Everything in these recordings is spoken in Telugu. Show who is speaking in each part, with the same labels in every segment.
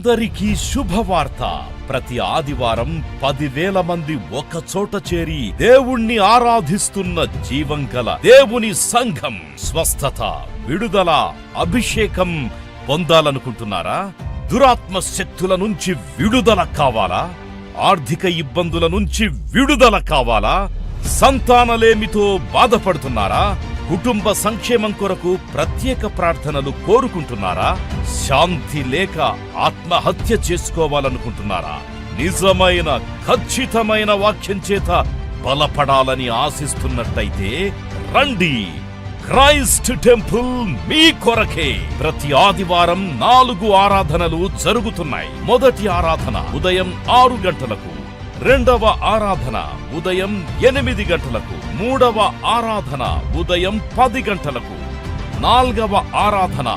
Speaker 1: అందరికీ శుభవార్త. ప్రతి ఆదివారం 10,000 మంది ఒక చోట చేరి దేవుణ్ణి ఆరాధిస్తున్న జీవం గల దేవుని సంఘం. స్వస్థత, విడుదల, అభిషేకం పొందాలనుకుంటున్నారా? దురాత్మ శక్తుల నుంచి విడుదల కావాలా? ఆర్థిక ఇబ్బందుల నుంచి విడుదల కావాలా? సంతానలేమితో బాధపడుతున్నారా? కుటుంబ సంక్షేమం కొరకు ప్రత్యేక ప్రార్థనలు కోరుకుంటున్నారా? శాంతి లేక ఆత్మహత్య చేసుకోవాలనుకుంటున్నారా? నిజమైన ఖచ్చితమైన వాక్యం చేత బలపడాలని ఆశిస్తున్నట్టయితే రండి. క్రైస్ట్ టెంపుల్ మీ కొరకే. ప్రతి ఆదివారం 4 ఆరాధనలు జరుగుతున్నాయి. మొదటి ఆరాధన ఉదయం 6 గంటలకు, రెండవ ఆరాధన ఉదయం 8 గంటలకు, మూడవ ఆరాధన ఉదయం 10 గంటలకు, నాల్గవ ఆరాధన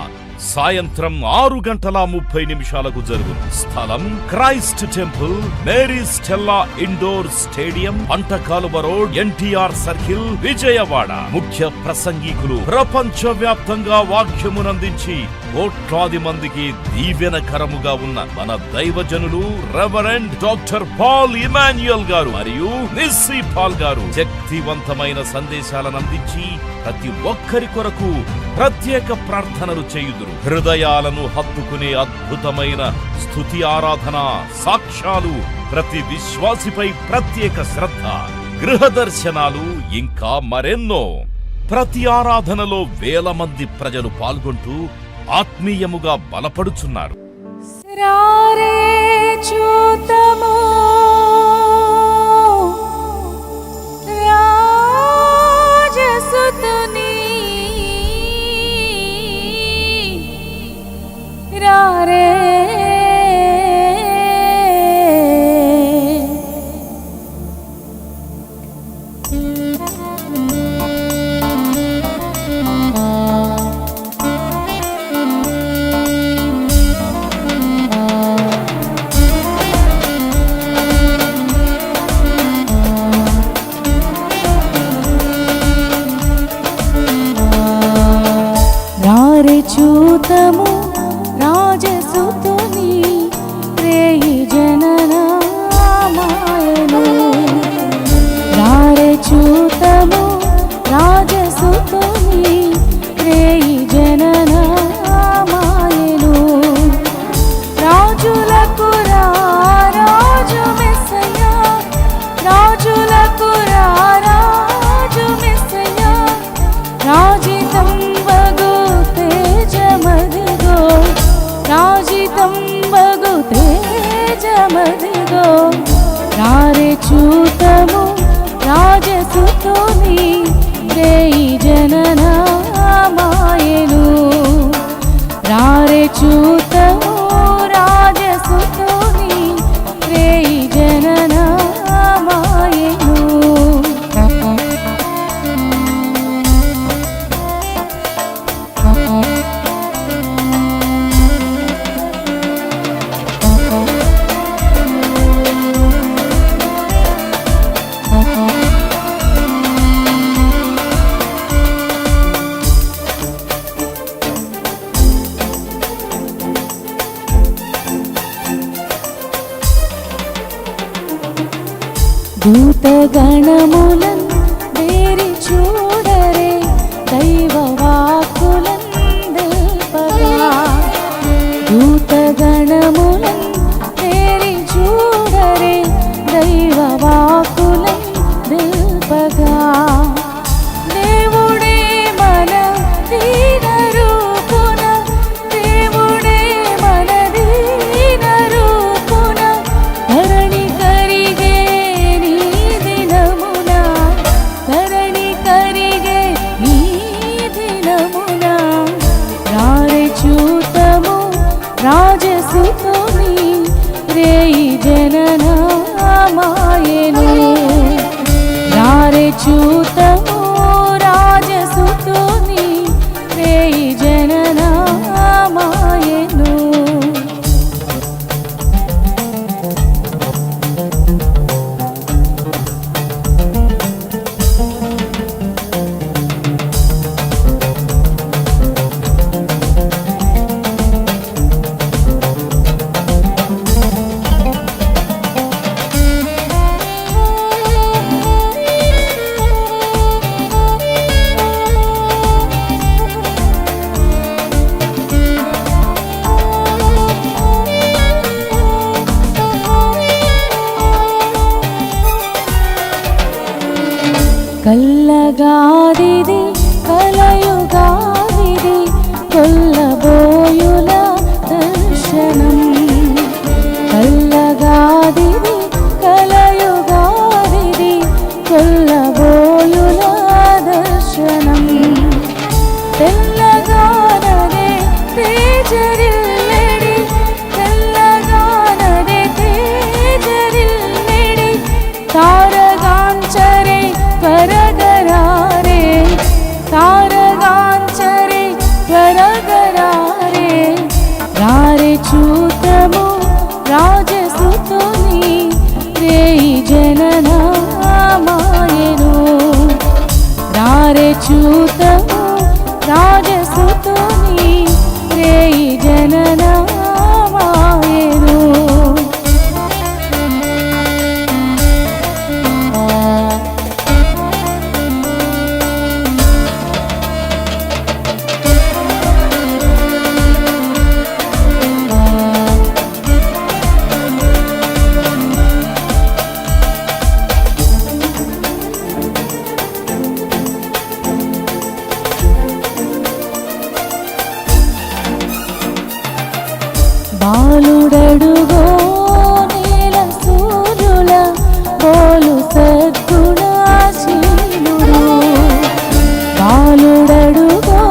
Speaker 1: సాయంత్రం 6:30 జరుగును. స్థలం Christ temple, Mary Stella indoor stadium, Pantakaluva road, NTR circle, Vijayawada. ముఖ్య ప్రసంగికులు ప్రపంచ వ్యాప్తంగా వాక్యమునందించి కోట్లాది మందికి దీవెనకరముగా ఉన్న మన దైవజనులు రెవరెండ్ డాక్టర్ పాల్ ఇమాన్యుయల్ గారు మరియు నిస్సీ పాల్ గారు శక్తివంతమైన సందేశాలను అందించి ప్రతి ఒక్కరి కొరకు ప్రత్యేక ప్రార్థనలు చేయుదురు. హృదయాలను హత్తుకునే అద్భుతమైన స్తుతి ఆరాధన, సాక్ష్యాలు, ప్రతి విశ్వాసిపై ప్రత్యేక శ్రద్ధ, గృహ దర్శనాలు, ఇంకా మరెన్నో. ప్రతి ఆరాధనలో 1000 మంది ప్రజలు పాల్గొంటూ ఆత్మీయముగా బలపడుచున్నారు.
Speaker 2: చూతము రాజసుతుని రేయి జననామాయను. రారే చూతము రాజసుతుని రేయి జననామాయను. రాజులకు రాజు మెస్సయ్యా, రాజులకు రాజు మెస్సయ్యా, రాజితం మదిగో తెల్లగాదిది కలయుగాదిది కొల్లబోయుల దర్శనం. తెల్లగాదిది కలయుగాదిది కొల్లబోయుల దర్శనం. తెల్లగానదే తేజరిల్లెడి తెల్లగానదే తేజరిల్లెడి తారగాంచరే త్వరగరారే తారగాంచరే త్వరగరారే రారే చూతము రాజసుతుని రేయి జననామాయెను. రారే చూతము రాజసుతుని రేయి జననామాయెను. బాలుడడుగో నీల సూర్యుల పోలు సద్గుణాశీలుడు. బాలుడడుగో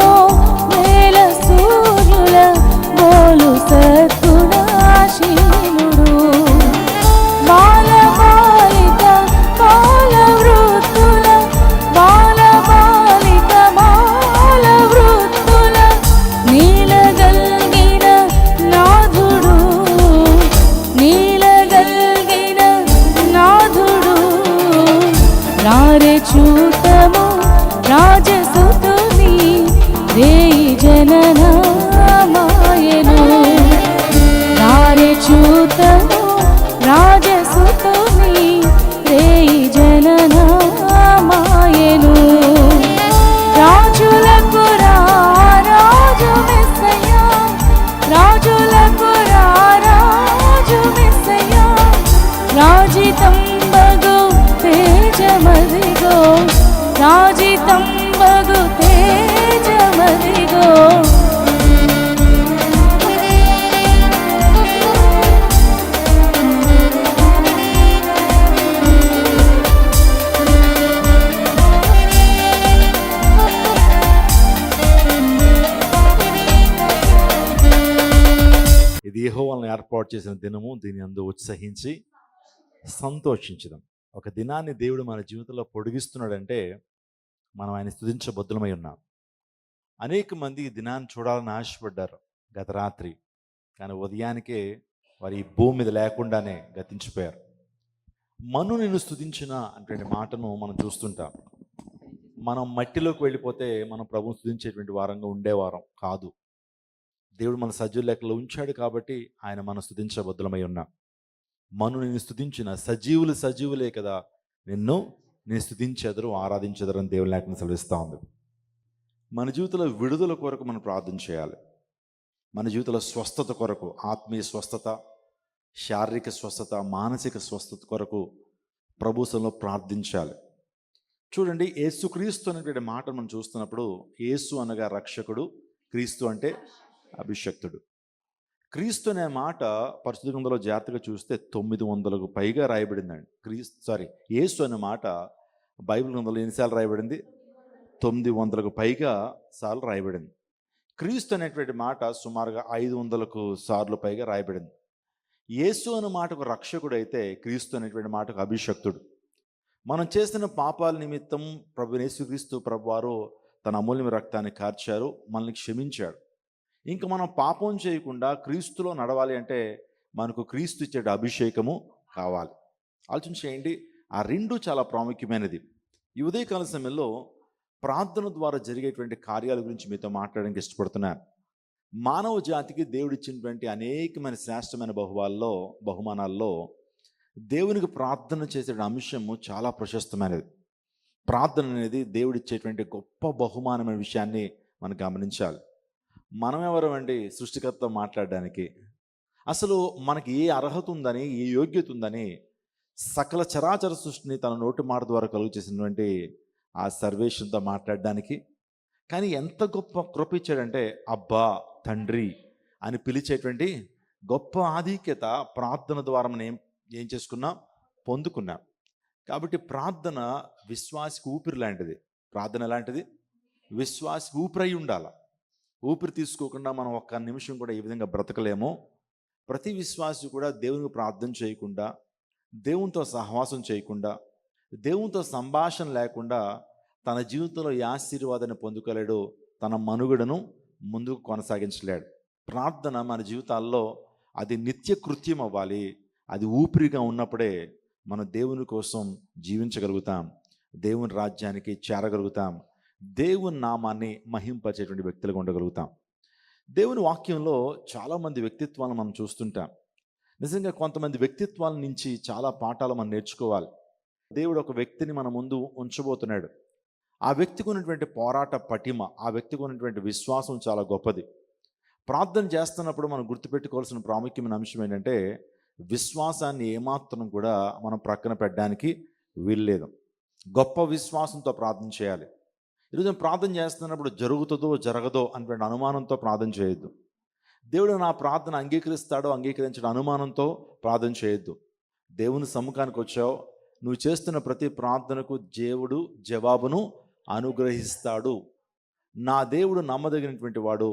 Speaker 2: నీల సూర్యుల పోలు సద్గుణాశీలుడు. బాలబాలిక బాలవృద్ధుల బాలబాలిక బాలవృద్ధుల నీలగల్గిన నాథుడు నీలగల్గిన నాథుడు. రారే చూతము రాజసుతుని రేయి జననామాయెను. రారే చూతము రాజసుతుని రేయి జననామాయెను. రాజులకు రాజు మెస్సయ్యా రాజులకు రాజు మెస్సయ్యా రాజితంబగు తేజమదిగో రాజితంబగు తేజమదిగో.
Speaker 3: ఇది యెహోవాను ఏర్పాటు చేసిన దినము, దీని అందు ఉత్సహించి సంతోషించుదాం. ఒక దినాన్ని దేవుడు మన జీవితంలో పొడిగిస్తున్నాడంటే మనం ఆయన స్తుతించబద్దులమై ఉన్నాం. అనేక మంది ఈ దినాన్ని చూడాలని ఆశపడ్డారు గత రాత్రి, కానీ ఉదయానికే వారి ఈ భూమి మీద లేకుండానే గతించిపోయారు. మను నిన్ను స్తుతించిన అటువంటి మాటను మనం చూస్తుంటాం. మనం మట్టిలోకి వెళ్ళిపోతే మనం ప్రభువును స్తుతించేటువంటి వారంగా ఉండేవారం కాదు. దేవుడు మన సజీవ లెక్కలో ఉంచాడు కాబట్టి ఆయన మనం స్తుతించబద్దులమై ఉన్నాం. మను నిన్ను స్తుతించిన సజీవులే కదా నేను స్తుతించెదరు ఆరాధించెదరు అని దేవుని లేఖనం సెలవిస్తూ ఉంది. మన జీవితంలో విడుదల కొరకు మనం ప్రార్థన చేయాలి. మన జీవితంలో స్వస్థత కొరకు, ఆత్మీయ స్వస్థత, శారీరక స్వస్థత, మానసిక స్వస్థత కొరకు ప్రభువులో ప్రార్థించాలి. చూడండి, యేసుక్రీస్తు అనేటువంటి మాట మనం చూస్తున్నప్పుడు యేసు అనగా రక్షకుడు, క్రీస్తు అంటే అభిషక్తుడు. క్రీస్తు అనే మాట పరిశుద్ధ గ్రంథంలో జాగ్రత్తగా చూస్తే 900కు పైగా రాయబడిందండి. యేసు అనే మాట బైబిల్ గ్రంథంలో ఎన్నిసార్లు రాయబడింది? 900కు పైగా సార్లు రాయబడింది. క్రీస్తు అనేటువంటి మాట సుమారుగా 500కు సార్లు పైగా రాయబడింది. యేసు అనే మాటకు రక్షకుడు అయితే క్రీస్తు అనేటువంటి మాటకు అభిషక్తుడు. మనం చేసిన పాపాల నిమిత్తం ప్రభు యేసుక్రీస్తు ప్రభువారు తన అమూల్యమైన రక్తాన్ని కార్చారు, మనల్ని క్షమించాడు. ఇంకా మనం పాపం చేయకుండా క్రీస్తులో నడవాలి అంటే మనకు క్రీస్తు ఇచ్చే అభిషేకము కావాలి. ఆలోచన చేయండి, ఆ రెండు చాలా ప్రాముఖ్యమైనది. ఈ ఉదయకాల సమయంలో ప్రార్థన ద్వారా జరిగేటువంటి కార్యాల గురించి మీతో మాట్లాడడానికి ఇష్టపడుతున్నాను. మానవ జాతికి దేవుడిచ్చినటువంటి అనేకమైన శ్రేష్టమైన బహుమానాల్లో దేవునికి ప్రార్థన చేసే అంశము చాలా ప్రశస్తమైనది. ప్రార్థన అనేది దేవుడిచ్చేటువంటి గొప్ప బహుమానమైన విషయాన్ని మనం గమనించాలి. మనం ఎవరమండి సృష్టికర్త మాట్లాడడానికి? అసలు మనకి ఏ అర్హత ఉందని, ఏ యోగ్యత ఉందని సకల చరాచర సృష్టిని తన నోటి మాట ద్వారా కలుగు చేసినటువంటి ఆ సర్వేషన్తో మాట్లాడడానికి. కానీ ఎంత గొప్ప కృప ఇచ్చాడంటే అబ్బా తండ్రి అని పిలిచేటువంటి గొప్ప ఆధిక్యత ప్రార్థన ద్వారా మనం ఏం చేసుకున్నాం, పొందుకున్నాం. కాబట్టి ప్రార్థన విశ్వాసికి ఊపిరి లాంటిది. ప్రార్థన ఎలాంటిది? విశ్వాసికి ఊపిరి ఉండాలి. ఊపిరి తీసుకోకుండా మనం ఒక్క నిమిషం కూడా ఈ విధంగా బ్రతకలేము. ప్రతి విశ్వాసి కూడా దేవునికి ప్రార్థన చేయకుండా, దేవునితో సహవాసం చేయకుండా, దేవునితో సంభాషణ లేకుండా తన జీవితంలో ఈ ఆశీర్వాదాన్ని పొందుకోలేడు, తన మనుగడను ముందుకు కొనసాగించలేడు. ప్రార్థన మన జీవితాల్లో అది నిత్య కృత్యం అవ్వాలి. అది ఊపిరిగా ఉన్నప్పుడే మనం దేవుని కోసం జీవించగలుగుతాం, దేవుని రాజ్యానికి చేరగలుగుతాం, దేవుని నామాన్ని మహింపచేటువంటి వ్యక్తులుగా ఉండగలుగుతాం. దేవుని వాక్యంలో చాలామంది వ్యక్తిత్వాలను మనం చూస్తుంటాం. నిజంగా కొంతమంది వ్యక్తిత్వాల నుంచి చాలా పాఠాలు మనం నేర్చుకోవాలి. దేవుడు ఒక వ్యక్తిని మన ముందు ఉంచబోతున్నాడు. ఆ వ్యక్తికి ఉన్నటువంటి పోరాట పటిమ, ఆ వ్యక్తికి ఉన్నటువంటి విశ్వాసం చాలా గొప్పది. ప్రార్థన చేస్తున్నప్పుడు మనం గుర్తుపెట్టుకోవాల్సిన ప్రాముఖ్యమైన అంశం ఏంటంటే విశ్వాసాన్ని ఏమాత్రం కూడా మనం ప్రక్కన పెట్టడానికి వీల్లేదు. గొప్ప విశ్వాసంతో ప్రార్థన చేయాలి. ఈరోజు ప్రార్థన చేస్తున్నప్పుడు జరుగుతుందో జరగదో అనేటువంటి అనుమానంతో ప్రార్థన చేయొద్దు. దేవుడు నా ప్రార్థన అంగీకరిస్తాడో అంగీకరించడం అనుమానంతో ప్రార్థన చేయొద్దు. దేవుని సముఖానికి వచ్చావు, నువ్వు చేస్తున్న ప్రతి ప్రార్థనకు దేవుడు జవాబును అనుగ్రహిస్తాడు. నా దేవుడు నమ్మదగినటువంటి వాడు,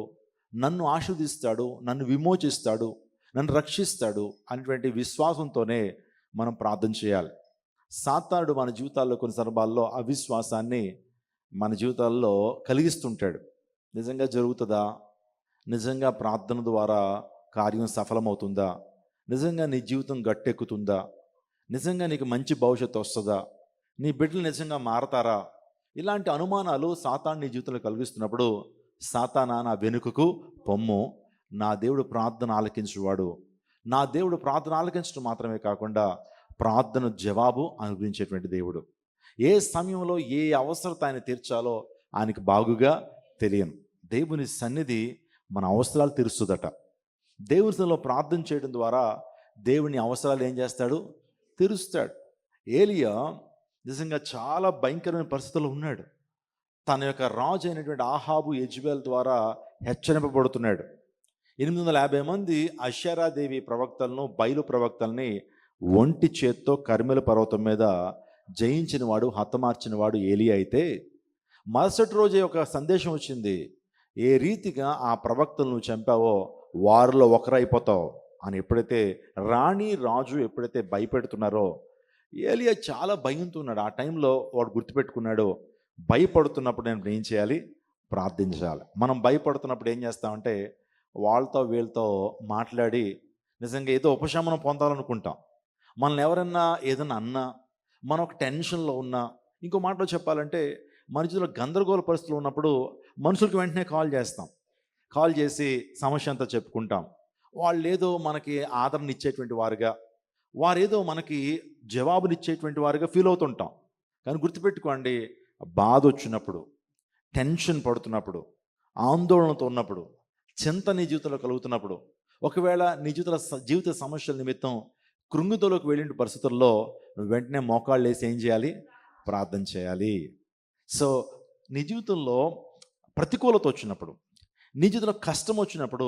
Speaker 3: నన్ను ఆశీర్వదిస్తాడు, నన్ను విమోచిస్తాడు, నన్ను రక్షిస్తాడు అనేటువంటి విశ్వాసంతోనే మనం ప్రార్థన చేయాలి. సాతానుడు మన జీవితాల్లో కొన్ని సందర్భాల్లో అవిశ్వాసాన్ని మన జీవితాల్లో కలిగిస్తుంటాడు. నిజంగా జరుగుతుందా? నిజంగా ప్రార్థన ద్వారా కార్యం సఫలమవుతుందా? నిజంగా నీ జీవితం గట్టెక్కుతుందా? నిజంగా నీకు మంచి భవిష్యత్తు వస్తుందా? నీ బిడ్డలు నిజంగా మారతారా? ఇలాంటి అనుమానాలు సాతాను నీ జీవితంలో కలిగిస్తున్నప్పుడు, సాతానా నా వెనుకకు పొమ్ము, నా దేవుడు ప్రార్థన ఆలకించువాడు. నా దేవుడు ప్రార్థన ఆలకించడం మాత్రమే కాకుండా ప్రార్థన జవాబు అనుగ్రహించేటువంటి దేవుడు. ఏ సమయంలో ఏ అవసరత ఆయన తీర్చాలో ఆయనకి బాగుగా తెలియను. దేవుని సన్నిధి మన అవసరాలు తీరుస్తుందట. దేవునిలో ప్రార్థన చేయడం ద్వారా దేవుని అవసరాలు ఏం చేస్తాడు? తీరుస్తాడు. ఏలియా నిజంగా చాలా భయంకరమైన పరిస్థితుల్లో ఉన్నాడు. తన యొక్క రాజు అయినటువంటి ఆహాబు యెజెబెల్ ద్వారా హెచ్చరింపబడుతున్నాడు. 850 మంది అషేరాదేవి ప్రవక్తలను, బయలు ప్రవక్తల్ని ఒంటి చేత్తో కర్మెల పర్వతం మీద జయించిన వాడు, హతమార్చిన వాడు ఏలియా అయితే, మరుసటి రోజే ఒక సందేశం వచ్చింది, ఏ రీతిగా ఆ ప్రవక్తలను చంపావో వారిలో ఒకరైపోతావు అని. ఎప్పుడైతే రాణి రాజు ఎప్పుడైతే భయపెడుతున్నారో ఏలియా చాలా భయంతో ఉన్నాడు. ఆ టైంలో వాడు గుర్తుపెట్టుకున్నాడు, భయపడుతున్నప్పుడు నేను ఏం చేయాలి? ప్రార్థించాలి. మనం భయపడుతున్నప్పుడు ఏం చేస్తామంటే వాళ్ళతో వీళ్ళతో మాట్లాడి నిజంగా ఏదో ఉపశమనం పొందాలనుకుంటాం. మనల్ని ఎవరన్నా ఏదన్నా అన్నా, మనం ఒక టెన్షన్లో ఉన్నా, ఇంకో మాటలో చెప్పాలంటే మనుషుల గందరగోళ పరిస్థితులు ఉన్నప్పుడు మనుషులకు వెంటనే కాల్ చేస్తాం. కాల్ చేసి సమస్య అంతా చెప్పుకుంటాం. వాళ్ళు ఏదో మనకి ఆదరణ ఇచ్చేటువంటి వారుగా, వారేదో మనకి జవాబునిచ్చేటువంటి వారుగా ఫీల్ అవుతుంటాం. కానీ గుర్తుపెట్టుకోండి, బాధ వచ్చినప్పుడు, టెన్షన్ పడుతున్నప్పుడు, ఆందోళనతో ఉన్నప్పుడు, చింత నీ జీవితంలో కలుగుతున్నప్పుడు, ఒకవేళ నీ జీవిత సమస్యల నిమిత్తం కృంగుదలోకి వెళ్ళిన పరిస్థితుల్లో నువ్వు వెంటనే మోకాళ్ళు వేసి ఏం చేయాలి? ప్రార్థన చేయాలి. సో నీ జీవితంలో ప్రతికూలత వచ్చినప్పుడు, నీ జీవితంలో కష్టం వచ్చినప్పుడు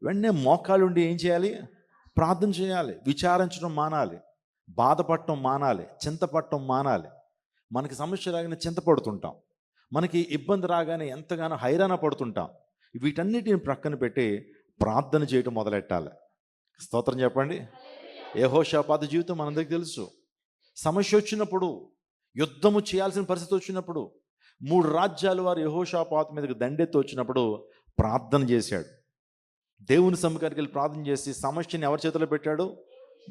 Speaker 3: వెంటనే మోకాళ్ళు ఉండి ఏం చేయాలి? ప్రార్థన చేయాలి. విచారించడం మానాలి, బాధపడటం మానాలి, చింతపడటం మానాలి. మనకి సమస్య రాగానే చింతపడుతుంటాం, మనకి ఇబ్బంది రాగానే ఎంతగానో హైరాణ పడుతుంటాం. వీటన్నిటిని ప్రక్కన పెట్టి ప్రార్థన చేయటం మొదలెట్టాలి. స్తోత్రం చెప్పండి. యెహోషాపాతు జీవితం మనందరికీ తెలుసు. సమస్య వచ్చినప్పుడు, యుద్ధము చేయాల్సిన పరిస్థితి వచ్చినప్పుడు, 3 రాజ్యాల వారు యెహోషాపాతు మీదకి దండెత్తి వచ్చినప్పుడు ప్రార్థన చేశాడు. దేవుని సముఖానికి వెళ్ళి ప్రార్థన చేసి సమస్యని ఎవరి చేతిలో పెట్టాడు?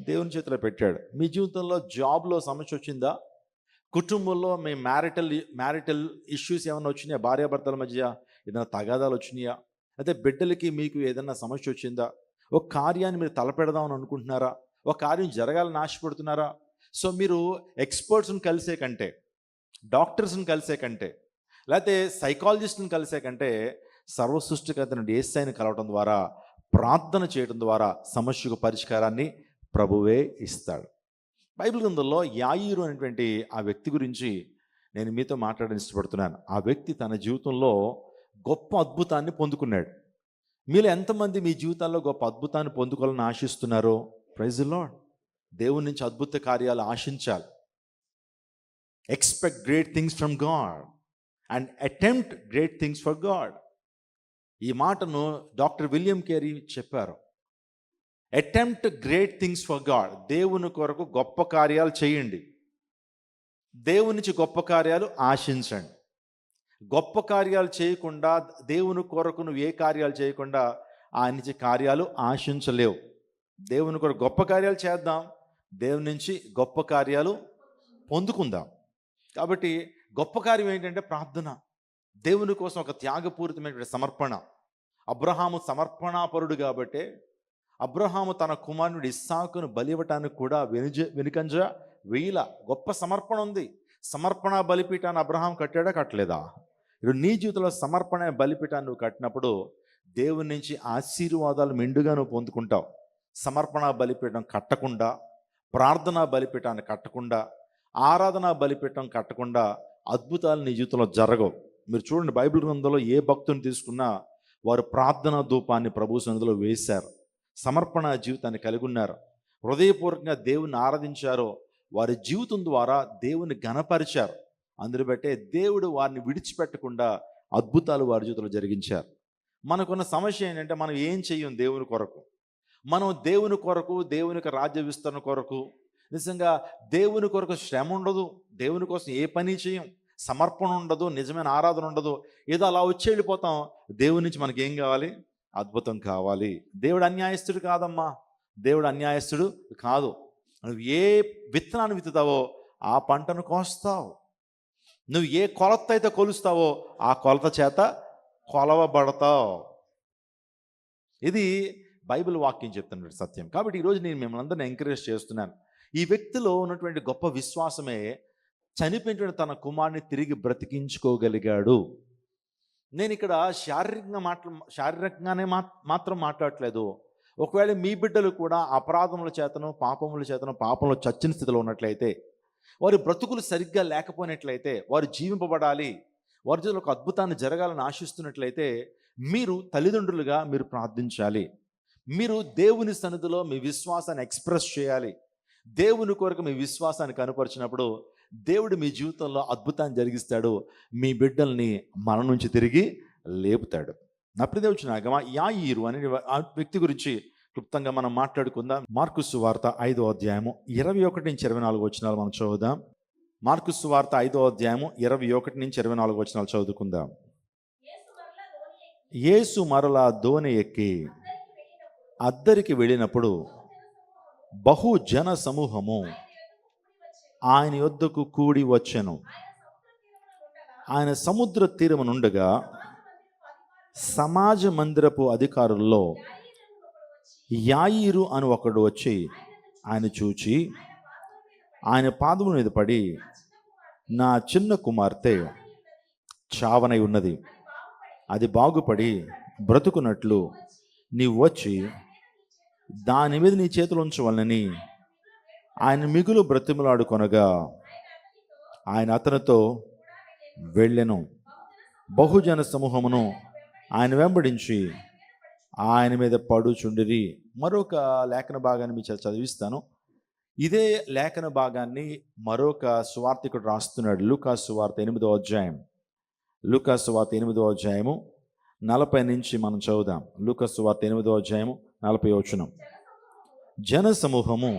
Speaker 3: దేవుని చేతిలో పెట్టాడు. మీ జీవితంలో జాబ్లో సమస్య వచ్చిందా? కుటుంబంలో మీ మ్యారిటల్ ఇష్యూస్ ఏమైనా వచ్చినాయా? భార్యాభర్తల మధ్య ఏదైనా తగాదాలు వచ్చినాయా? అయితే బిడ్డలకి మీకు ఏదైనా సమస్య వచ్చిందా? ఒక కార్యాన్ని మీరు తలపెడదామని అనుకుంటున్నారా? ఒక కార్యం జరగాలని ఆశపడుతున్నారా? సో మీరు ఎక్స్పర్ట్స్ని కలిసే కంటే, డాక్టర్స్ని కలిసే కంటే, లేకపోతే సైకాలజిస్ట్ని కలిసే కంటే సర్వసృష్టికర్త నుండి యేసయ్యను కలవటం ద్వారా, ప్రార్థన చేయడం ద్వారా సమస్యకు పరిష్కారాన్ని ప్రభువే ఇస్తాడు. బైబిల్ గ్రంథంలో యాయీరు అనేటువంటి ఆ వ్యక్తి గురించి నేను మీతో మాట్లాడని ఇష్టపడుతున్నాను. ఆ వ్యక్తి తన జీవితంలో గొప్ప అద్భుతాన్ని పొందుకున్నాడు. మీలో ఎంతమంది మీ జీవితాల్లో గొప్ప అద్భుతాన్ని పొందుకోవాలని ఆశిస్తున్నారో? Praise the lord. దేవుని నుంచి అద్భుత కార్యాలు ఆశించాలి. Expect great things from God and attempt great things for God. ఈ మాటను డాక్టర్ విలియం కేరీ చెప్పారు. Attempt great things for God. దేవుని కొరకు గొప్ప కార్యాలు చేయండి. దేవుని నుంచి గొప్ప కార్యాలు ఆశించండి. గొప్ప కార్యాలు చేయకుండా, దేవుని కొరకు నువ్వు ఏ కార్యాలు చేయకుండా ఆయన నుంచి కార్యాలు ఆశించలేవు. దేవుని కొరకు గొప్ప కార్యాలు చేద్దాం, దేవుని నుంచి గొప్ప కార్యాలు పొందుకుందాం. కాబట్టి గొప్ప కార్యం ఏంటంటే ప్రార్థన. దేవుని కోసం ఒక త్యాగపూరితమైన సమర్పణ. అబ్రహాము సమర్పణాపరుడు కాబట్టి అబ్రహాము తన కుమారుడు ఇస్సాకును బలి ఇవ్వటానికి కూడా వెనుకంజ వేల గొప్ప సమర్పణ ఉంది. సమర్పణ బలిపీఠాన్ని అబ్రహాం కట్టాడా కట్టలేదా? ఇప్పుడు నీ జీవితంలో సమర్పణ బలిపీఠాన్ని నువ్వు కట్టినప్పుడు దేవుని నుంచి ఆశీర్వాదాలు మెండుగా నువ్వు పొందుకుంటావు. సమర్పణ బలిపీఠం కట్టకుండా, ప్రార్థనా బలిపీఠాన్ని కట్టకుండా, ఆరాధనా బలిపీఠం కట్టకుండా అద్భుతాలు నీ జీవితంలో జరగవు. మీరు చూడండి, బైబిల్ గ్రంథంలో ఏ భక్తుని తీసుకున్నా వారు ప్రార్థనా ధూపాన్ని ప్రభు సన్నిధిలో వేశారు. సమర్పణ జీవితాన్ని కలిగి ఉన్నారు. హృదయపూర్వకంగా దేవుని ఆరాధించారో వారి జీవితం ద్వారా దేవుని ఘనపరిచారు. అందుని బట్టే దేవుడు వారిని విడిచిపెట్టకుండా అద్భుతాలు వారి జీవితంలో జరిగించారు. మనకున్న సమస్య ఏంటంటే మనం ఏం చెయ్యం దేవుని కొరకు. మనం దేవుని కొరకు, దేవుని యొక్క రాజ్య విస్తరణ కొరకు, నిజంగా దేవుని కొరకు శ్రమ ఉండదు, దేవుని కోసం ఏ పని చేయం, సమర్పణ ఉండదు, నిజమైన ఆరాధన ఉండదు. ఏదో అలా వచ్చి వెళ్ళిపోతాం. దేవుని నుంచి మనకి ఏం కావాలి? అద్భుతం కావాలి. దేవుడు అన్యాయస్తుడు కాదమ్మా, దేవుడు అన్యాయస్తుడు కాదు. నువ్వు ఏ విత్తనాన్ని విత్తుతావో ఆ పంటను కోస్తావు. నువ్వు ఏ కొలత అయితే కొలుస్తావో ఆ కొలత చేత కొలవబడతావు. ఇది బైబిల్ వాక్యం చెప్తున్నటువంటి సత్యం. కాబట్టి ఈరోజు నేను మిమ్మల్ని అందరినీ ఎంకరేజ్ చేస్తున్నాను. ఈ వ్యక్తిలో ఉన్నటువంటి గొప్ప విశ్వాసమే చనిపోయినటువంటి తన కుమారుని తిరిగి బ్రతికించుకోగలిగాడు. నేను ఇక్కడ శారీరకంగానే మాత్రం మాట్లాడట్లేదు. ఒకవేళ మీ బిడ్డలు కూడా అపరాధముల చేతను, పాపముల చేతను, పాపంలో చచ్చిన స్థితిలో ఉన్నట్లయితే, వారి బ్రతుకులు సరిగ్గా లేకపోయినట్లయితే, వారు జీవింపబడాలి, వారి జీవితంలో ఒక అద్భుతాన్ని జరగాలని ఆశిస్తున్నట్లయితే, మీరు తల్లిదండ్రులుగా మీరు ప్రార్థించాలి. మీరు దేవుని సన్నిధిలో మీ విశ్వాసాన్ని ఎక్స్ప్రెస్ చేయాలి. దేవుని కొరకు మీ విశ్వాసాన్ని కనపరిచినప్పుడు దేవుడు మీ జీవితంలో అద్భుతాన్ని జరిగిస్తాడు. మీ బిడ్డల్ని మరణం నుంచి తిరిగి లేపుతాడు. నా ప్రియ దేవుని యాయీరు అనే ఆ వ్యక్తి గురించి క్లుప్తంగా మనం మాట్లాడుకుందాం. మార్కు సువార్త 5వ అధ్యాయము 21 నుంచి 24 వచనాలు మనం చదువుదాం. మార్కు సువార్త 5వ అధ్యాయము 21 నుంచి 24 వచనాలు చదువుకుందాం. యేసు మరలా దోణి ఎక్కి అద్దరికి వెళ్ళినప్పుడు బహు జన సమూహము ఆయన యొద్దకు కూడి వచ్చెను. ఆయన సముద్ర తీరమునుండగా సమాజ మందిరపు అధికారుల్లో యాయీరు అని ఒకడు వచ్చి ఆయన చూచి ఆయన పాదముల మీద పడి, నా చిన్న కుమార్తె చావనై ఉన్నది, అది బాగుపడి బ్రతుకున్నట్లు నీవు వచ్చి దాని మీద నీ చేతులు ఉంచవలనని ఆయన మిగులు బ్రతిమలాడుకొనగా ఆయన అతనితో వెళ్ళెను. బహుజన సమూహమును ఆయన వెంబడించి ఆయన మీద పడుచుండిరి. మరొక లేఖన భాగాన్ని మీకు చదివిస్తాను. ఇదే లేఖన భాగాన్ని మరొక సువార్తికుడు రాస్తున్నాడు. లూకా సువార్త 8వ అధ్యాయం. లూకా సువార్త 8వ అధ్యాయము 40 నుంచి మనం చదువుదాం. లూకా సువార్త 8వ అధ్యాయము 40వ వచనం. జన సమూహము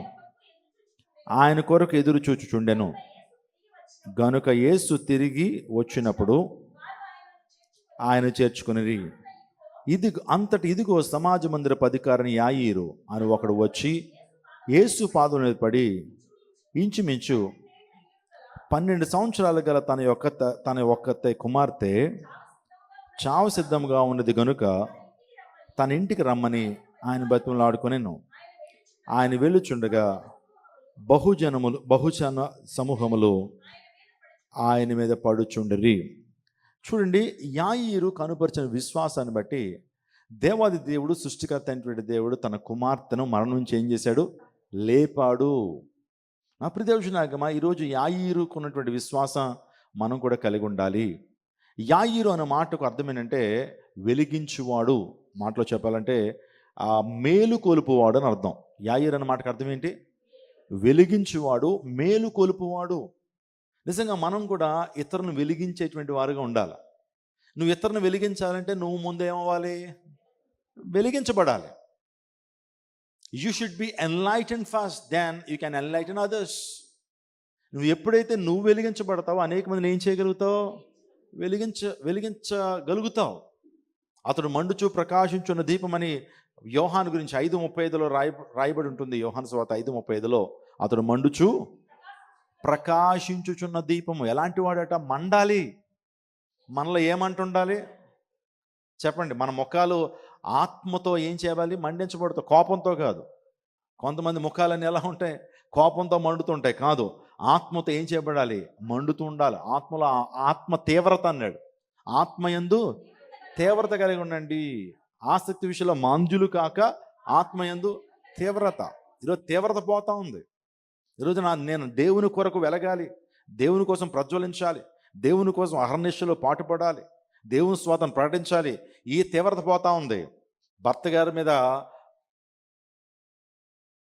Speaker 3: ఆయన కొరకు ఎదురు చూచుచుండెను. గనుక యేసు తిరిగి వచ్చినప్పుడు ఆయన చేర్చుకునిరి. ఇదిగో సమాజ మందిరపు అధికారిని యాయీరు అని ఒకడు వచ్చి యేసు పాదం మీద పడి, ఇంచుమించు 12 సంవత్సరాలు గల తన ఒక్కతే కుమార్తె చావు సిద్ధంగా ఉన్నది గనుక తన ఇంటికి రమ్మని ఆయన బతిమలాడుకొనెను. ఆయన వెళ్ళుచుండగా బహుజన సమూహములు ఆయన మీద పడుచుండిరి. చూడండి, యాయీరు కనుపరిచిన విశ్వాసాన్ని బట్టి దేవాది దేవుడు, సృష్టికర్త అయినటువంటి దేవుడు తన కుమార్తెను మరణం నుంచి ఏం చేశాడు? లేపాడు. నా ప్రియ దేవుని నాగమా, ఈరోజు యాయీరుకు ఉన్నటువంటి విశ్వాసం మనం కూడా కలిగి ఉండాలి. యాయీరు అనే మాటకు అర్థం ఏంటంటే వెలిగించువాడు. మాటలో చెప్పాలంటే ఆ మేలు కొలుపువాడు అని అర్థం. యాయీరు అనే మాటకు అర్థం ఏంటి? వెలిగించువాడు, మేలు కొలుపువాడు. నిజంగా మనం కూడా ఇతరులను వెలిగించేటువంటి వారుగా ఉండాలి. నువ్వు ఇతరులను వెలిగించాలంటే నువ్వు ముందు ఏమవ్వాలి? వెలిగించబడాలి. You should be enlighten first, then you can enlighten others. నువ్వు ఎప్పుడైతే నువ్వు వెలిగించబడతావో అనేక మందిని ఏం చేయగలుగుతావు? వెలిగించగలుగుతావు. అతడు మండుచు ప్రకాశించున్న దీపం అని యోహాను గురించి 5:35లో రాయబడి ఉంటుంది. యోహాను సువార్త 5:35లో అతడు మండుచు ప్రకాశించుచున్న దీపము. ఎలాంటి వాడట? మండాలి. మనలో ఏమంటుండాలి చెప్పండి? మన ముఖాలు ఆత్మతో ఏం చేయాలి? మండించబడతాయి, కోపంతో కాదు. కొంతమంది ముఖాలన్నీ ఎలా ఉంటాయి? కోపంతో మండుతుంటాయి. కాదు, ఆత్మతో ఏం చేయబడాలి? మండుతూ ఉండాలి. ఆత్మలో ఆత్మ తీవ్రత అన్నాడు. ఆత్మయందు తీవ్రత కలిగి ఉండండి. ఆసక్తి విషయంలో మాంద్యులు కాక ఆత్మయందు తీవ్రత. ఈరోజు తీవ్రత పోతా ఉంది. ఈరోజు నేను దేవుని కొరకు వెలగాలి, దేవుని కోసం ప్రజ్వలించాలి, దేవుని కోసం అహర్నిశలో పాటుపడాలి, దేవుని స్వాతం ప్రకటించాలి. ఈ తీవ్రత పోతా ఉంది. భర్త గారి మీద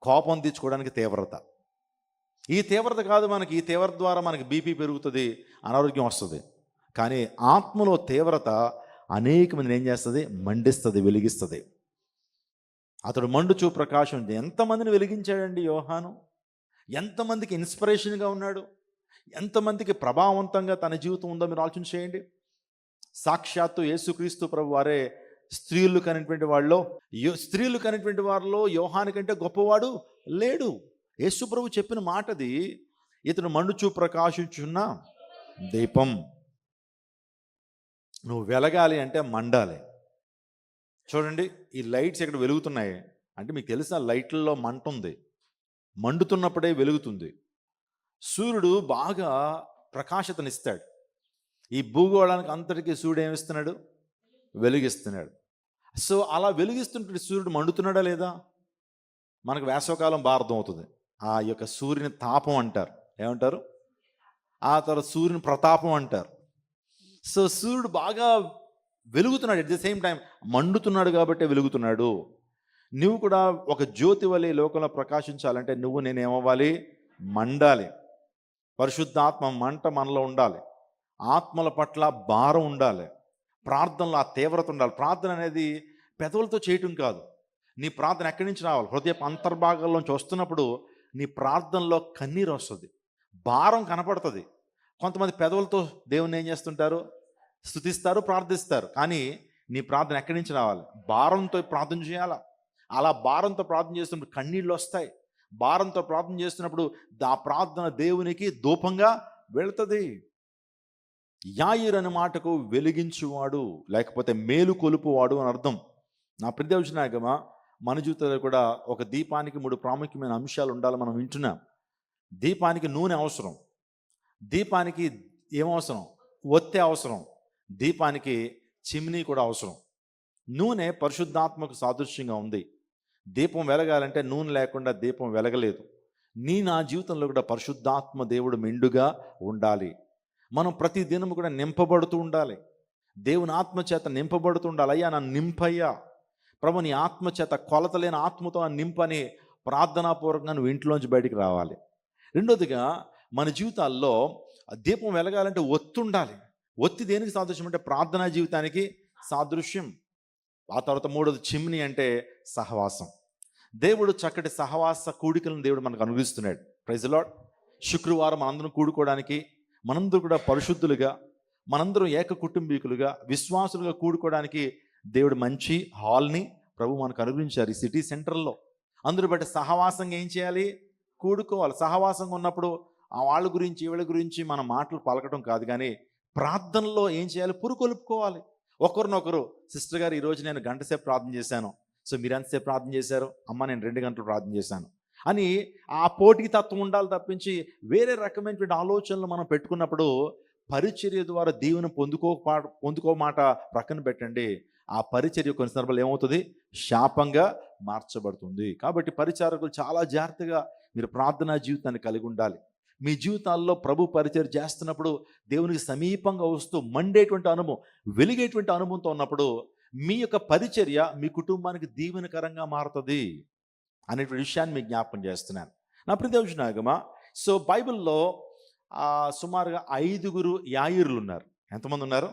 Speaker 3: కోపం తీర్చుకోవడానికి తీవ్రత. ఈ తీవ్రత కాదు మనకి. ఈ తీవ్రత ద్వారా మనకి బీపీ పెరుగుతుంది, అనారోగ్యం వస్తుంది. కానీ ఆత్మలో తీవ్రత అనేక మందిని ఏం చేస్తుంది? మండిస్తుంది, వెలిగిస్తుంది. అతడు మండుచు ప్రకాశం. ఎంతమందిని వెలిగించాడండి యోహాను? ఎంతమందికి ఇన్స్పిరేషన్గా ఉన్నాడు? ఎంతమందికి ప్రభావవంతంగా తన జీవితం ఉందో మీరు ఆలోచన చేయండి. సాక్షాత్తు యేసుక్రీస్తు ప్రభు వారే స్త్రీలు కనేటువంటి వారిలో యోహాను కంటే గొప్పవాడు లేడు. యేసు ప్రభు చెప్పిన మాటది. ఇతను మండుచు ప్రకాశించున్న దీపం. నువ్వు వెలగాలి అంటే మండాలి. చూడండి, ఈ లైట్స్ ఇక్కడ వెలుగుతున్నాయి అంటే మీకు తెలిసిన లైట్లలో మంట ఉంది. మండుతున్నప్పుడే వెలుగుతుంది. సూర్యుడు బాగా ప్రకాశతనిస్తాడు. ఈ భూగోళానికి అంతటికీ సూర్యుడు ఏమిస్తున్నాడు? వెలుగిస్తున్నాడు. సో అలా వెలుగిస్తుంటే సూర్యుడు మండుతున్నాడా లేదా? మనకు వేసవకాలం బాగా అర్థమవుతుంది. ఆ యొక్క సూర్యుని తాపం అంటారు. ఏమంటారు? ఆ తర్వాత సూర్యుని ప్రతాపం అంటారు. సో సూర్యుడు బాగా వెలుగుతున్నాడు, ఎట్ ది సేమ్ టైం మండుతున్నాడు కాబట్టి వెలుగుతున్నాడు. నువ్వు కూడా ఒక జ్యోతి వలె లోకంలో ప్రకాశించాలంటే నువ్వు నేనేమవ్వాలి? మండాలి. పరిశుద్ధాత్మ మంట మనలో ఉండాలి. ఆత్మల పట్ల భారం ఉండాలి. ప్రార్థనలో ఆ తీవ్రత ఉండాలి. ప్రార్థన అనేది పెదవులతో చేయటం కాదు. నీ ప్రార్థన ఎక్కడి నుంచి రావాలి? హృదయపు అంతర్భాగాల్లోంచి వస్తున్నప్పుడు నీ ప్రార్థనలో కన్నీరు వస్తుంది, భారం కనపడుతుంది. కొంతమంది పెదవులతో దేవుని ఏం చేస్తుంటారు? స్తుతిస్తారు, ప్రార్థిస్తారు. కానీ నీ ప్రార్థన ఎక్కడి నుంచి రావాలి? భారంతో ప్రార్థన చేయాలా. అలా భారంతో ప్రార్థన చేస్తున్నప్పుడు కన్నీళ్ళు వస్తాయి. భారంతో ప్రార్థన చేస్తున్నప్పుడు ఆ ప్రార్థన దేవునికి ధూపంగా వెళుతుంది. యాయీరు అనే మాటకు వెలిగించువాడు, లేకపోతే మేలు కొలుపువాడు అని అర్థం. నా ప్రియదేవజనాయకమా, మన జీవితంలో కూడా ఒక దీపానికి 3 ప్రాముఖ్యమైన అంశాలు ఉండాలి. మనం వింటున్నాం. దీపానికి నూనె అవసరం, దీపానికి ఏమవసరం? ఒత్తి అవసరం, దీపానికి చిమ్నీ కూడా అవసరం. నూనె పరిశుద్ధాత్మకు సాదృశ్యంగా ఉంది. దీపం వెలగాలంటే నూనె లేకుండా దీపం వెలగలేదు. నా జీవితంలో కూడా పరిశుద్ధాత్మ దేవుడు మెండుగా ఉండాలి. మనం ప్రతి దినము కూడా నింపబడుతూ ఉండాలి. దేవుని ఆత్మచేత నింపబడుతూ ఉండాలి. అయ్యా నన్ను నింపయ్యా ప్రభు, నీ ఆత్మచేత కొలతలేని ఆత్మతో నింపని ప్రార్థనాపూర్వకంగా నువ్వు ఇంట్లోంచి బయటికి రావాలి. రెండోదిగా మన జీవితాల్లో దీపం వెలగాలంటే ఒత్తి ఉండాలి. ఒత్తి దేనికి సాదృశ్యం అంటే ప్రార్థనా జీవితానికి సాదృశ్యం. ఆ తర్వాత మూడోది చిమ్ని అంటే సహవాసం. దేవుడు చక్కటి సహవాస కూడికలను దేవుడు మనకు అనుగ్రహిస్తున్నాడు. Praise the lord. శుక్రవారం మనందరం కూడుకోవడానికి, మనందరూ కూడా పరిశుద్ధులుగా, మనందరం ఏక కుటుంబీకులుగా, విశ్వాసులుగా కూడుకోవడానికి దేవుడు మంచి హాల్ని ప్రభు మనకు అనుగ్రహించారు ఈ సిటీ సెంటర్లో. అందరూ బట్టి సహవాసంగా ఏం చేయాలి? కూడుకోవాలి. సహవాసంగా ఉన్నప్పుడు ఆ వాళ్ళ గురించి వీళ్ళ గురించి మన మాటలు పలకటం కాదు, కానీ ప్రార్థనలో ఏం చేయాలి? పురుకొలుపుకోవాలి. ఒకరినొకరు, సిస్టర్ గారు ఈరోజు నేను గంట సేపు ప్రార్థన చేశాను, సో మీరు ఎంతసేపు ప్రార్థన చేశారు? అమ్మ నేను 2 గంటలు ప్రార్థన చేశాను అని ఆ పోటీ తత్వం ఉండాలి తప్పించి వేరే రకమైనటువంటి ఆలోచనలు మనం పెట్టుకున్నప్పుడు పరిచర్య ద్వారా దీవెన పొందుకోమాట ప్రక్కన పెట్టండి. ఆ పరిచర్య కొన్ని సందర్భాలు ఏమవుతుంది? శాపంగా మార్చబడుతుంది. కాబట్టి పరిచారకులు చాలా జాగ్రత్తగా మీరు ప్రార్థనా జీవితాన్ని కలిగి ఉండాలి. మీ జీవితాల్లో ప్రభు పరిచయం చేస్తున్నప్పుడు దేవునికి సమీపంగా వస్తూ మండేటువంటి అనుభవం, వెలిగేటువంటి అనుభవంతో ఉన్నప్పుడు మీ యొక్క పరిచర్య మీ కుటుంబానికి దీవెనకరంగా మారుతుంది అనేటువంటి విషయాన్ని మీకు జ్ఞాపకం చేస్తున్నాను. నా ప్రియదేవునాగమా, సో బైబిల్లో సుమారుగా 5 యాయిరులు ఉన్నారు. ఎంతమంది ఉన్నారు?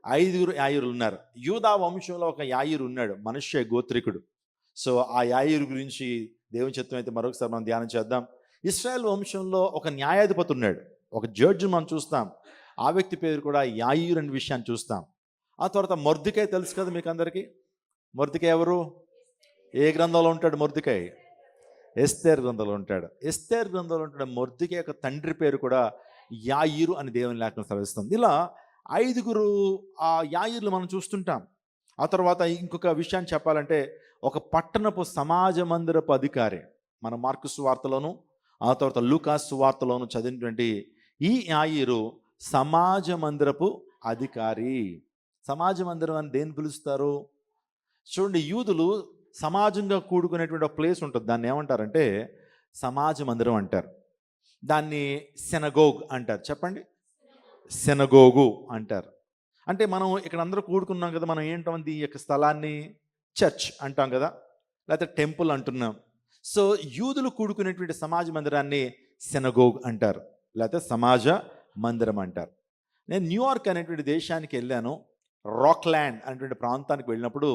Speaker 3: 5 యాయిరులు ఉన్నారు. యూదా వంశంలో ఒక యాయిరు ఉన్నాడు, మనుష్య గోత్రికుడు. సో ఆ యాయిరు గురించి దేవుని చిత్తం అయితే మరొకసారి మనం ధ్యానం చేద్దాం. ఇశ్రాయేల్ వంశంలో ఒక న్యాయాధిపతి ఉన్నాడు, ఒక జడ్జి మనం చూస్తాం. ఆ వ్యక్తి పేరు కూడా యాయిరు అనే విషయాన్ని చూస్తాం. ఆ తర్వాత మొర్దెకై తెలుసు కదా మీకు అందరికీ. మొర్దెకై ఎవరు? ఏ గ్రంథంలో ఉంటాడు మొర్దెకై? ఎస్తేర్ గ్రంథంలో ఉంటాడు. ఎస్తేర్ గ్రంథంలో ఉంటాడు. మొర్దెకై యొక్క తండ్రి పేరు కూడా యాయిరు అని దేవుని లేఖనం సెలవిస్తుంది. ఇలా 5 యాయిర్లు మనం చూస్తుంటాం. ఆ తర్వాత ఇంకొక విషయాన్ని చెప్పాలంటే, ఒక పట్టణపు సమాజ మందిరపు అధికారి, మన మార్కు సువార్తలోను ఆ తర్వాత లూకా సువార్తలోను చదివినటువంటి ఈ యాయిరు సమాజ మందిరపు అధికారి. సమాజ మందిరం అని దేన్ని పిలుస్తారు? చూడండి, యూదులు సమాజంగా కూడుకునేటువంటి ఒక ప్లేస్ ఉంటుంది, దాన్ని ఏమంటారంటే సమాజ మందిరం అంటారు. దాన్ని సెనగోగ్ అంటారు. చెప్పండి, సెనగోగు అంటారు. అంటే మనం ఇక్కడ అందరూ కూడుకున్నాం కదా, మనం ఏంటంది ఈ యొక్క స్థలాన్ని చర్చ్ అంటాం కదా, లేకపోతే టెంపుల్ అంటున్నాం. సో యూదులు కూడుకునేటువంటి సమాజ మందిరాన్ని సెనగోగ్ అంటారు, లేకపోతే సమాజ మందిరం అంటారు. నేను న్యూయార్క్ అనేటువంటి దేశానికి వెళ్ళాను. రాక్ల్యాండ్ అనేటువంటి ప్రాంతానికి వెళ్ళినప్పుడు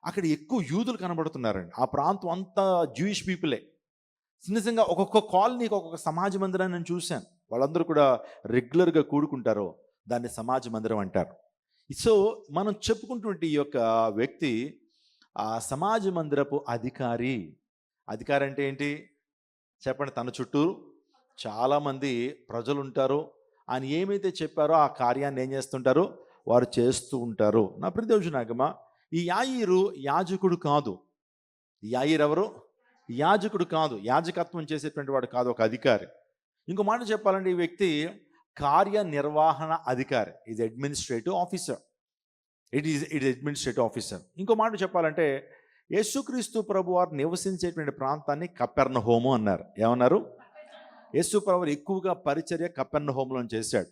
Speaker 3: అక్కడ ఎక్కువ యూదులు కనబడుతున్నారండి. ఆ ప్రాంతం అంతా జూయిష్ పీపులే. నిజంగా ఒక్కొక్క కాలనీకి ఒక్కొక్క సమాజ మందిరాన్ని నేను చూశాను. వాళ్ళందరూ కూడా రెగ్యులర్గా కూడుకుంటారు, దాన్ని సమాజ మందిరం అంటారు. సో మనం చెప్పుకుంటున్న ఈ యొక్క వ్యక్తి ఆ సమాజ మందిరపు అధికారి. అధికారి అంటే ఏంటి చెప్పండి? తన చుట్టూ చాలామంది ప్రజలు ఉంటారు. ఆయన ఏమైతే చెప్పారో ఆ కార్యాన్ని ఏం చేస్తుంటారు? వారు చేస్తూ ఉంటారు. నా ప్రియదేవునాగమా, ఈ యాయిరు యాజకుడు కాదు. యాయిరు ఎవరు? యాజకుడు కాదు, యాజకత్వం చేసేటువంటి వాడు కాదు, ఒక అధికారి. ఇంకో మాట చెప్పాలంటే ఈ వ్యక్తి కార్యనిర్వహణ అధికారి. Is administrative officer. It is administrative officer. ఇంకో మాట చెప్పాలంటే యేసుక్రీస్తు ప్రభు వారు నివసించేటువంటి ప్రాంతాన్ని కపెర్నహూము అన్నారు. ఏమన్నారు? యేసు ప్రభు ఎక్కువగా పరిచర్య కపెర్నహూములో చేశాడు.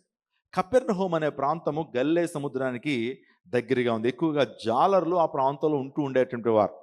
Speaker 3: కపెర్నహూము అనే ప్రాంతము గలిలయ సముద్రానికి దగ్గరగా ఉంది. ఎక్కువగా జాలర్లు ఆ ప్రాంతంలో ఉంటూ ఉండేటువంటి వారు.